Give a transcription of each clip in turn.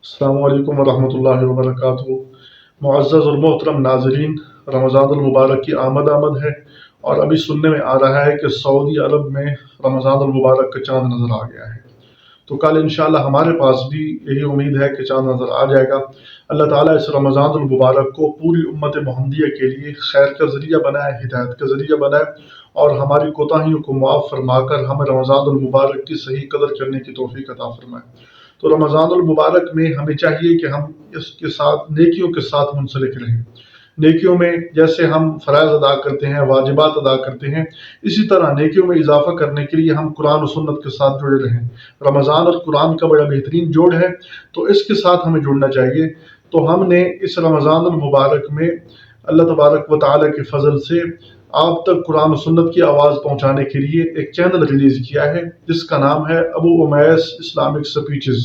السلام علیکم ورحمۃ اللہ وبرکاتہ۔ معزز اور محترم ناظرین، رمضان المبارک کی آمد ہے، اور ابھی سننے میں آ رہا ہے کہ سعودی عرب میں رمضان المبارک کا چاند نظر آ گیا ہے۔ تو کل انشاءاللہ ہمارے پاس بھی یہی امید ہے کہ چاند نظر آ جائے گا۔ اللہ تعالیٰ اس رمضان المبارک کو پوری امت محمدیہ کے لیے خیر کا ذریعہ بنائے، ہدایت کا ذریعہ بنائے، اور ہماری کوتاہیوں کو معاف فرما کر ہمیں رمضان المبارک کی صحیح قدر کرنے کی توفیق عطا فرمائے۔ تو رمضان المبارک میں ہمیں چاہیے کہ ہم اس کے ساتھ نیکیوں کے ساتھ منسلک رہیں۔ نیکیوں میں جیسے ہم فرائض ادا کرتے ہیں، واجبات ادا کرتے ہیں، اسی طرح نیکیوں میں اضافہ کرنے کے لیے ہم قرآن و سنت کے ساتھ جڑے رہیں۔ رمضان اور قرآن کا بڑا بہترین جوڑ ہے، تو اس کے ساتھ ہمیں جڑنا چاہیے۔ تو ہم نے اس رمضان المبارک میں اللہ تبارک و تعالیٰ کے فضل سے آپ تک قرآن و سنت کی آواز پہنچانے کے لیے ایک چینل ریلیز کیا ہے، جس کا نام ہے ابو امیس اسلامک سپیچز۔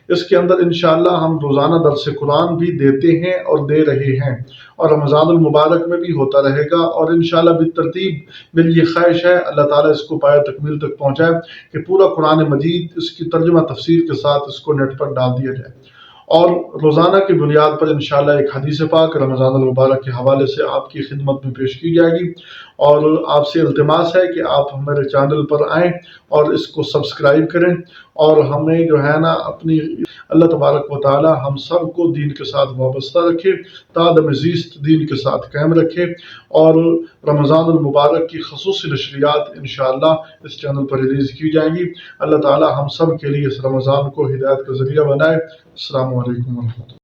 اس کے اندر انشاءاللہ ہم روزانہ درس قرآن بھی دیتے ہیں اور دے رہے ہیں، اور رمضان المبارک میں بھی ہوتا رہے گا، اور انشاءاللہ بالترتیب میری یہ خواہش ہے اللہ تعالیٰ اس کو پایہ تکمیل تک پہنچائے کہ پورا قرآن مجید اس کی ترجمہ تفسیر کے ساتھ اس کو نیٹ پر ڈال دیا جائے، اور روزانہ کی بنیاد پر انشاءاللہ ایک حدیث پاک رمضان المبارک کے حوالے سے آپ کی خدمت میں پیش کی جائے گی۔ اور آپ سے التماس ہے کہ آپ ہمارے چینل پر آئیں اور اس کو سبسکرائب کریں، اور ہمیں جو ہے نا اپنی اللہ تبارک و تعالی ہم سب کو دین کے ساتھ وابستہ رکھے، تادم زیست دین کے ساتھ قائم رکھے، اور رمضان المبارک کی خصوصی نشریات انشاءاللہ اس چینل پر ریلیز کی جائیں گی۔ اللہ تعالی ہم سب کے لیے اس رمضان کو ہدایت کا ذریعہ بنائے۔ السلام علیکم ورحمۃ اللہ۔